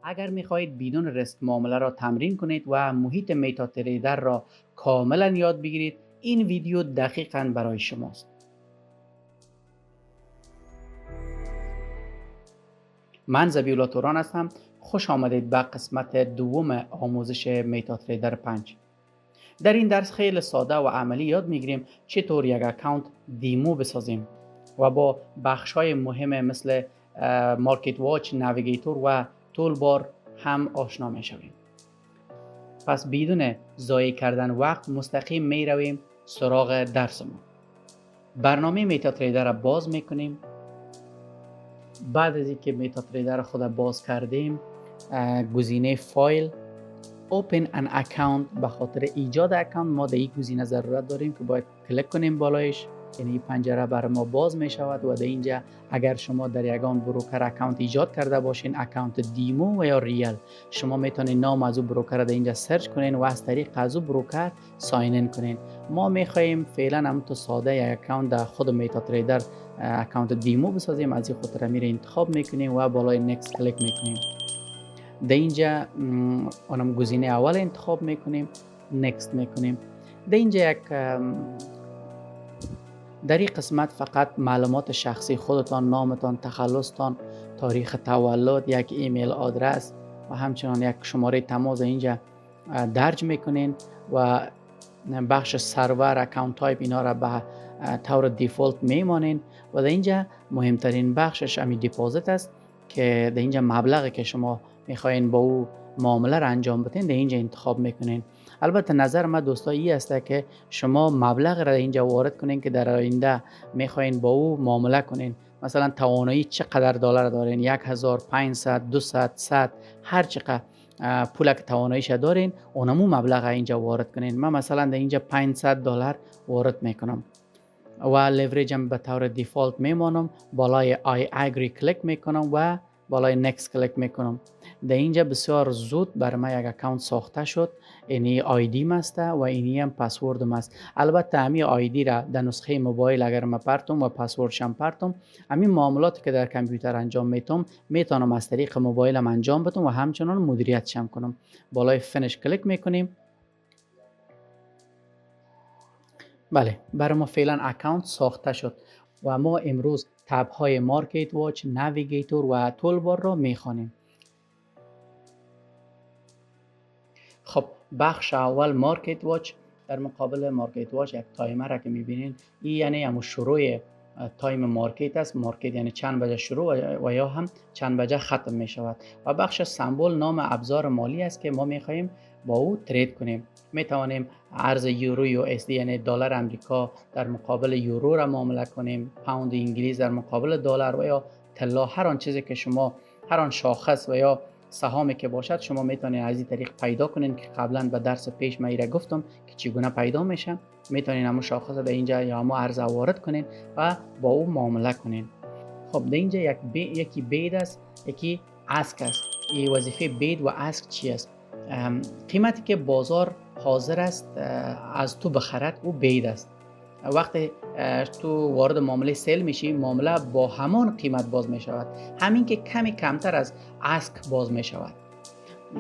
اگر میخواهید بدون ریسک معامله را تمرین کنید و محیط میتا تریدر را کاملا یاد بگیرید، این ویدیو دقیقاً برای شماست. من ذبیح الله توران هستم. خوش آمدید به قسمت دوم آموزش میتا تریدر 5. در این درس خیلی ساده و عملی یاد میگیریم چطور یک اکانت دیمو بسازیم و با بخش‌های مهم مثل مارکت واچ، نویگیتور و تول بار هم آشنا میشویم. پس بدون ضایع کردن وقت مستقیم می رویم سراغ درسمون. برنامه میتا تریدر را باز میکنیم. بعد از اینکه میتا تریدر خود باز کردیم، گزینه فایل Open an account، به خاطر ایجاد اکانت ما در این گزینه ضرورت داریم که باید کلیک کنیم بالایش، یعنی پنجره بر ما باز می شود و در اینجا اگر شما در یگان بروکر اکانت ایجاد کرده باشین، اکانت دیمو و یا ریال، شما میتونید نام از او بروکر در اینجا سرچ کنین و از طریق از او بروکر ساین این کنین. ما میخوایم فعلا هم تو ساده یک اکانت در خود میتا تریدر اکانت دیمو بسازیم. از این خاطر میره انتخاب میکنیم و بالای نکست کلیک میکنیم. در اینجا اونم گزینه اول انتخاب میکنیم، نکست میکنیم. در اینجا در این قسمت فقط معلومات شخصی خودتان، نامتان، تخلصتان، تاریخ تولد، یک ایمیل آدرس و همچنان یک شماره تماس اینجا درج میکنین و بخش سرور، اکانت تایپ اینا را به طور دیفالت میمانین و در اینجا مهمترین بخشش امی دیپوزیت است که در اینجا مبلغی که شما میخواین با او معامله را انجام بدین در اینجا انتخاب میکنین. البته نظر من دوستا این است که شما مبلغ را اینجا وارد کنین که در آینده میخواین با او معامله کنین. مثلا توانایی چقدر دلار دارین، 1500 200 100 هر چقدر پول که تواناییش دارین اونمو مبلغ اینجا وارد کنین. من مثلا در اینجا $500 وارد میکنم و لیوریجم به طور دیفالت میمانم. بالای I agree کلیک میکنم و بالای نکست کلیک میکنم. در اینجا بسیار زود بر ما یک اکانت ساخته شد. اینی آیدی مسته و اینی هم پسورد است. البته امی آیدی را در نسخه موبایل اگر ما پرتم و پسوردش هم پرتم، امی معاملاتی که در کامپیوتر انجام میتم میتونم از طریق موبایلم انجام بدم و همچنان مدیریتش هم کنم. بالای فینیش کلیک میکنیم. بله، برای ما فعلا اکانت ساخته شد و ما امروز تب های مارکت واچ، نویگیتور و تول بار را میخوانیم. خب بخش اول مارکت واچ. در مقابل مارکت واچ یک تایمر را که میبینین، این یعنی همون شروع تایم مارکت است. مارکت یعنی چند بجه شروع و یا هم چند بجه ختم می شود. و بخش سمبل نام ابزار مالی است که ما میخواهیم با او ترید کنیم. می توانیم ارز یورو یا اس دی یعنی دلار امریکا در مقابل یورو را معامله کنیم، پوند انگلیس در مقابل دلار و یا طلا. هر آن چیزی که شما، هر آن شاخص و یا سهامی که باشد شما میتونید از این طریق پیدا کنین که قبلا به درس پیش من ایره گفتم که چگونه پیدا میشن. میتونین همون شاخص در اینجا یا همون ارز وارد کنین و با او معامله کنین. خب در اینجا یکی بید است، یکی اسک است. این وظیفه بید و اسک چی است؟ قیمتی که بازار حاضر است از تو بخرد او بید است. وقتی تو وارد معامله سیل میشی، معامله با همان قیمت باز میشود، همین که کمی کمتر از اسک باز میشود.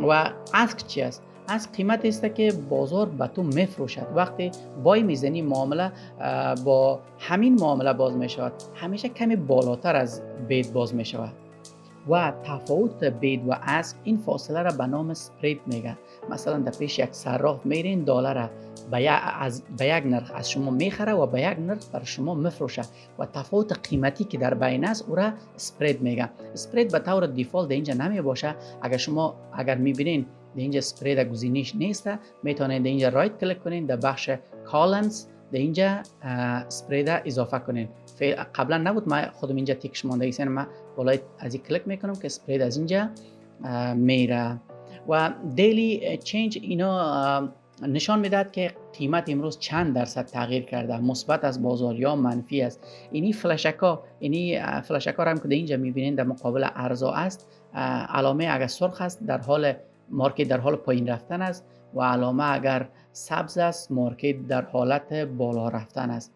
و اسک چی است؟ اسک قیمت است که بازار به تو میفروشد. وقتی بای میزنی معامله با همین معامله باز میشود، همیشه کمی بالاتر از بید باز میشود. و تفاوت بید و اسک این فاصله را به نام سپرید میگن. مثلا در پیش یک صراف میرین دلار را به یک نرخ از شما میخره و به یک نرخ بر شما میفروشه و تفاوت قیمتی که در بین است او را سپرید میگن. سپرید به طور دیفالت در اینجا نمی باشه. اگر میبینین در اینجا سپرید گزینش نیست، میتونید در اینجا رایت کلیک کنین، در بخش کالنز در اینجا سپرید اضافه کنین. قبلا نبود، من خودم اینجا تیکش مانده ایست، من بالای از این کلیک میکنم که سپرید از اینجا میره. و دیلی چینج اینا نشان میداد که قیمت امروز چند درصد تغییر کرده، مثبت از بازار یا منفی است. اینی فلشکا را هم که در اینجا میبینین در مقابل ارزها است. علامه اگر سرخ است در حال مارکت در حال پایین رفتن است و علامه اگر سبز است مارکت در حالت بالا رفتن است.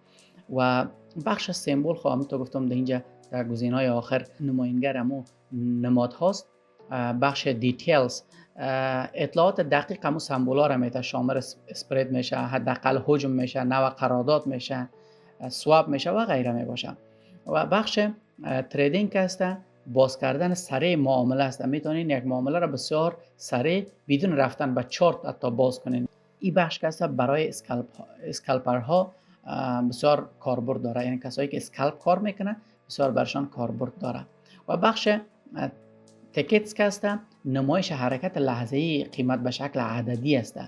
و بخش سمبل خواهم تو گفتم در اینجا در گزینه‌های آخر نماینگر همون نماد هاست. بخش دیتیلز اطلاعات دقیق همون سمبولا را میده، شامل اسپرید میشه، حداقل حجم میشه، نوع قرارداد میشه، سواب میشه و غیره می باشه. و بخش تریدینگ که است باز کردن سریع معامله است. میتونین یک معامله را بسیار سریع بدون رفتن به چارت حتی باز کنین. این بخش که است برای اسکالپرها بسیار کاربرد داره، یعنی کسایی که اسکالپ کار میکنه بسیار برشان کاربرد داره. و بخش تیکتس که است نمایش حرکت لحظه‌ای قیمت به شکل عددی است،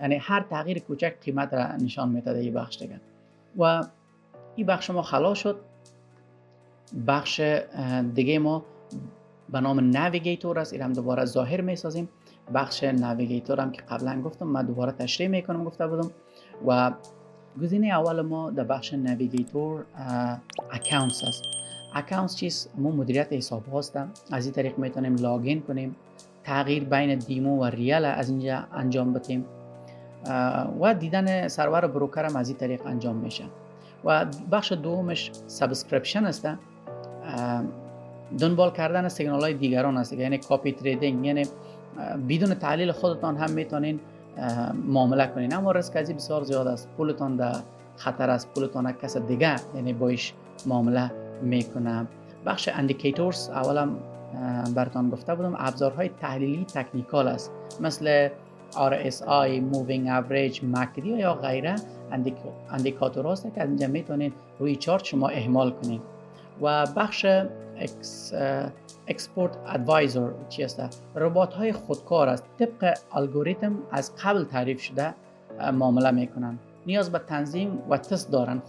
یعنی هر تغییر کوچک قیمت را نشان میده این بخش دیگه. و این بخش ما خلاص شد. بخش دیگه ما به نام نویگیتور است، اینم دوباره ظاهر میسازیم. بخش نویگیتور هم که قبلا گفتم من دوباره تشریح میکنم گفته بودم. و گزینه اول ما در بخش نویگیتور اکاونتس است. اکاونتس چیست؟ مدیریت حساب هاست. از این طریق میتونیم لاگین کنیم، تغییر بین دیمو و ریال از اینجا انجام بدیم و دیدن سرور بروکر هم از این طریق انجام میشه. و بخش دومش سابسکریپشن است، دنبال کردن سیگنال های دیگران است، یعنی کاپی تریدینگ، یعنی بدون تحلیل خودتان هم میتونین معامله کنین، اما ریسک از این بسیار زیاد است، پولتان در خطر است، پولتان کس دیگه یعنی باش معامله میکنه. بخش اندیکیتورز اولا براتون گفته بودم، ابزارهای تحلیلی تکنیکال است، مثل RSI، Moving Average، MACD یا غیره. اندیکاتور هاست که از اینجا میتونین روی چارت شما اعمال کنین. و بخش اکسپورت ادوایزر چی است؟ ربات های خودکار است، طبق الگوریتم از قبل تعریف شده معامله میکنن، نیاز به تنظیم و تست دارن،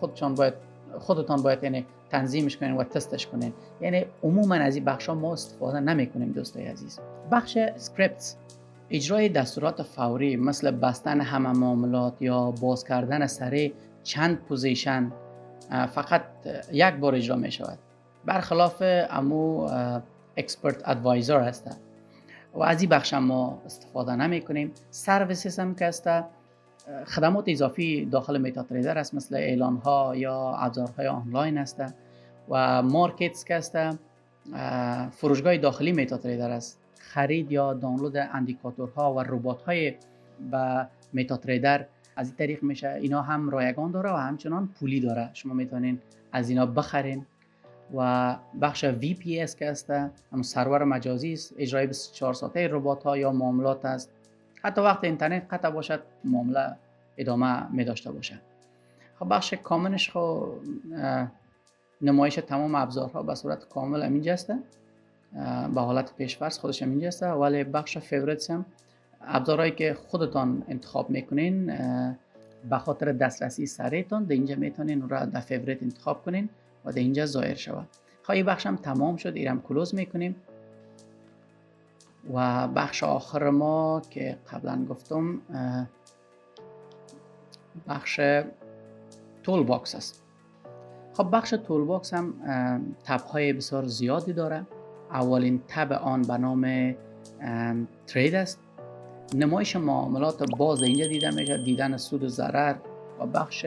خودتان باید یعنی تنظیمش کنین و تستش کنین. یعنی عموما از این بخش ها ما استفاده نمی کنیم دوستای عزیز. بخش اسکریپتس، اجرای دستورات فوری مثل بستن همه معاملات یا باز کردن سریع چند پوزیشن فقط یک بار اجرا می شود، برخلاف امو اکسپرت ادوایزر است و از این بخش ما استفاده نمی کنیم. سرویسز هم که است، خدمات اضافی داخل میتا تریدر است، مثل اعلان ها یا ابزارهای آنلاین است. و مارکتس که است، فروشگاه داخلی میتا تریدر است، خرید یا دانلود اندیکاتورها و ربات های به میتا تریدر از این طریق میشه. اینا هم رایگان داره و همچنان پولی داره، شما میتونین از اینا بخرین. و بخش VPS که است، هم سرور مجازی است، اجرای 24 ساعته ربات ها یا معاملات است، حتی وقت اینترنت قطع باشد معامله ادامه می داشته باشه. خب بخش کامنش خب نمایش تمام ابزارها به صورت کامل همینجا است، به حالت پیش‌فرض خودش همینجا است. ولی بخش فیوریتس هم ابزارهایی که خودتان انتخاب میکنین به خاطر دسترسی سریعتان در اینجا میتونین اون را در فیوریت انتخاب کنین و در اینجا ظاهر شود. خب این بخش هم تمام شد، اینم کلوز میکنیم. و بخش آخر ما که قبلا گفتم بخش تول باکس است. خب بخش تول باکس هم تب‌های بسیار زیادی داره. اولین تب آن به نام ترید است، نمایش معاملات باز اینجا دیده میشه، دیدن سود و ضرر. و بخش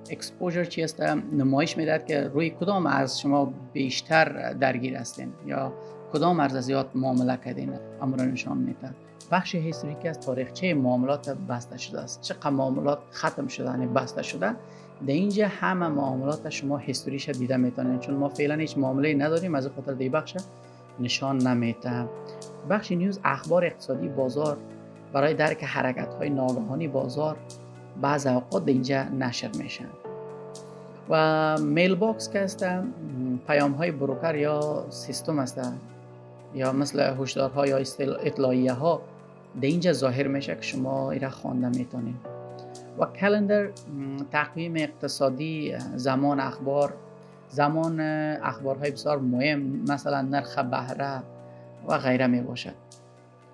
اکسپوژر چی است؟ نمایش میدهد که روی کدام ارز شما بیشتر درگیر هستین یا کدام ارز زیاد معامله کردین، امر نشان میده. بخش هیستوریک است، تاریخچه معاملات بسته شده است، چقدر معاملات ختم شده یعنی بسته شده. در اینجا همه معاملات شما هیستوریش دیده میتونین، چون ما فعلا هیچ معامله نداریم، از خاطر دی بخش نشان نمیده. بخش نیوز، اخبار اقتصادی بازار برای درک حرکت های ناگهانی بازار بعض اوقات اینجا نشر میشن. و میل باکس که است، پیام های بروکر یا سیستم است، یا مثل هشدارها یا اطلاعیه ها در اینجا ظاهر میشه که شما ایرا خوانده میتونید. و کلندر، تقویم اقتصادی، زمان اخبارهای بسیار مهم، مثلا نرخ بهره و غیره می باشد.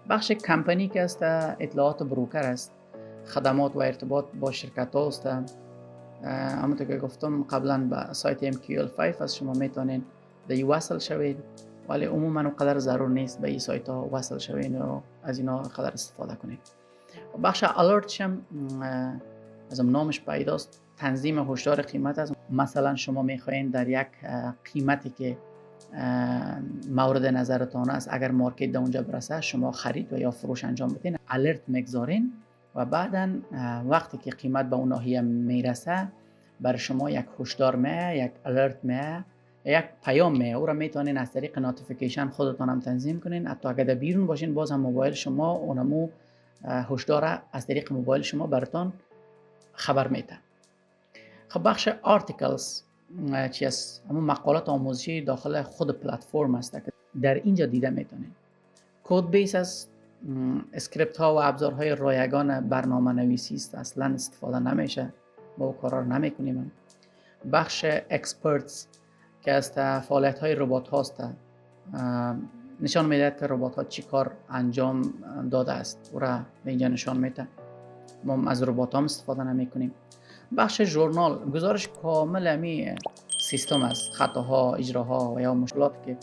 بخش کمپانی که است، اطلاعات بروکر است، خدمات و ارتباط با شرکت ها است. همونطور که گفتم قبلا به سایت MQL5 از شما میتونین به این وصل شوید، ولی عموما اونقدر ضرور نیست به این سایت ها وصل شوید و از اینا قدر استفاده کنید. بخش الارت هم از نامش پیداست، تنظیم هشدار قیمت است. مثلا شما میخواین در یک قیمتی که مورد نظرتان است. اگر مارکت در اونجا برسه شما خرید و یا فروش انجام بدین، الرت میگذارین و بعدا وقتی که قیمت به اون ناحیه میرسه بر شما یک هشدار میه، یک الرت میه، یک پیام میه. او را میتونین از طریق نوتیفیکیشن خودتان هم تنظیم کنین. حتی اگر در بیرون باشین باز هم موبایل شما اونمو هشدار از طریق موبایل شما براتان خبر میده. خب بخش آرتیکلز چی است؟ همون مقالات آموزشی داخل خود پلتفرم است که در اینجا دیده میتونید. کد بیس از اسکریپت ها و ابزارهای رایگان برنامه نویسی است، اصلا استفاده نمیشه، ما کارا رو نمیکنیم. بخش اکسپرتس که از فعالیت های ربات هاست، نشان میده که ربات ها چی کار انجام داده است، او را به اینجا نشان میده. ما از ربات ها استفاده نمیکنیم. بخش ژورنال گزارش کامل امی سیستم است، خطاها، اجراها و یا مشکلات که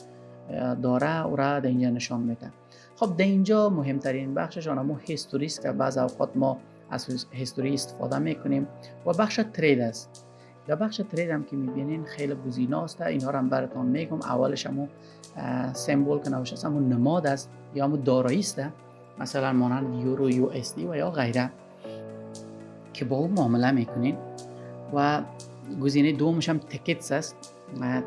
داره او را در اینجا نشان میده. خب در اینجا مهمترین بخشش اما هیستوری است که بعض اوقات ما از هیستوری استفاده میکنیم و بخش ترید است. در بخش ترید هم که میبینین خیلی گزینه است، اینها رو هم براتون میگم. اولش همون سمبل که نوشته است همون نماد است یا همون دارایی است، مثلا مانند یورو، یو اس دی و یا غیره که با اون معامله میکنین. و گزینه دومش هم تیکتس است.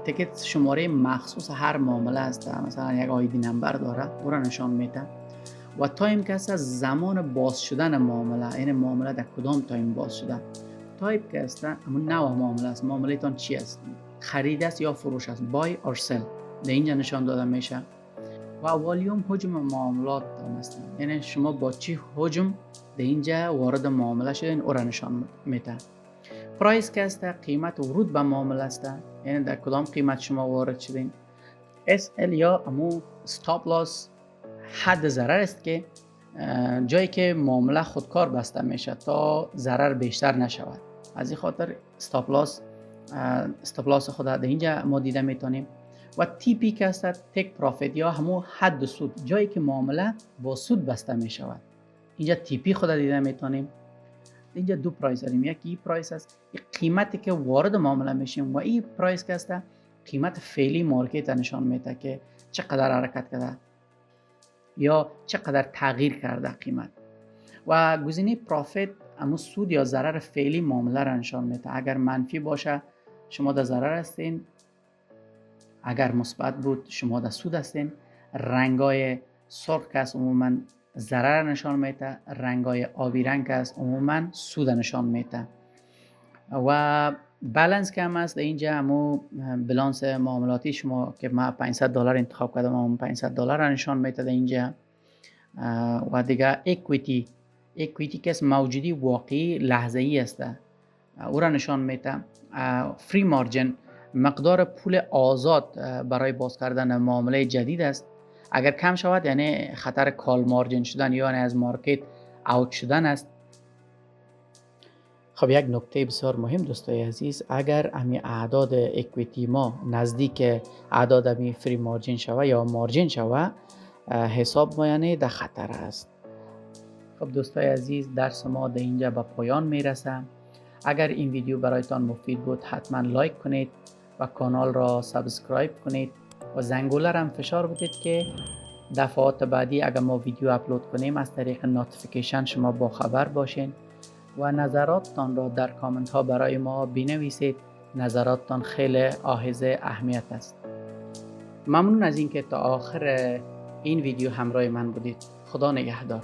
تیکت شماره مخصوص هر معامله است، مثلا یک آیدی نمبر داره، او را نشان میده. و تایم که است از زمان باز شدن معامله، این معامله در کدام تایم باز شده. تایپ که است همون نوع معامله است، معامله تان چی است، خرید است یا فروش است، بای اور سل، در اینجا نشان داده میشه. و والیوم حجم معاملات است، یعنی شما با چی حجم در اینجا وارد معامله شدین، او را نشان میده. پرایس که است قیمت ورود به معامله است، یعنی در کدام قیمت شما وارد شدین. SL یا امو استاپ لاس حد ضرر است که جایی که معامله خودکار بسته میشه تا ضرر بیشتر نشود. از این خاطر استاپ لاس خود در اینجا ما دیده میتونیم. و TP که است تک پروفیت یا همو حد سود، جایی که معامله با سود بسته میشود، اینجا TP خود دیده میتونیم. اینجا دو پرایس داریم، یکی پرایس است قیمتی که وارد معامله میشیم و این پرایس که است قیمت فعلی مارکت نشان میده که چقدر حرکت کرده یا چقدر تغییر کرده قیمت. و گزینه پروفیت همون سود یا ضرر فعلی معامله را نشان میده. اگر منفی باشه شما در ضرر هستین، اگر مثبت بود شما در سود هستین. رنگای سرخ که است عموما ضرر نشان میده، رنگای آبی رنگ که است عموما سود نشان میده. و بالانس که هم است اینجا همو بالانس معاملاتی شما که ما $500 انتخاب کردم، همون $500 را نشان میده اینجا. و دیگه اکویتی که است موجودی واقعی لحظه ای است، او را نشان میده. فری مارجن مقدار پول آزاد برای باز کردن معامله جدید است. اگر کم شود یعنی خطر کال مارجن شدن یا یعنی از مارکت اوت شدن است. خب یک نکته بسیار مهم دوستای عزیز، اگر امی اعداد اکویتی ما نزدیک اعداد امی فری مارجن شوه یا مارجن شوه، حساب ما یعنی در خطر است. خب دوستای عزیز درس ما در اینجا به پایان میرسه. اگر این ویدیو برایتان مفید بود حتما لایک کنید و کانال را سابسکرایب کنید و زنگوله را هم فشار بدید که دفعات بعدی اگر ما ویدیو اپلود کنیم از طریق نوتیفیکیشن شما با خبر باشین. و نظراتتان را در کامنت ها برای ما بنویسید. نظراتتان خیلی حائز اهمیت است. ممنون از اینکه تا آخر این ویدیو همراه من بودید. خدا نگهدار.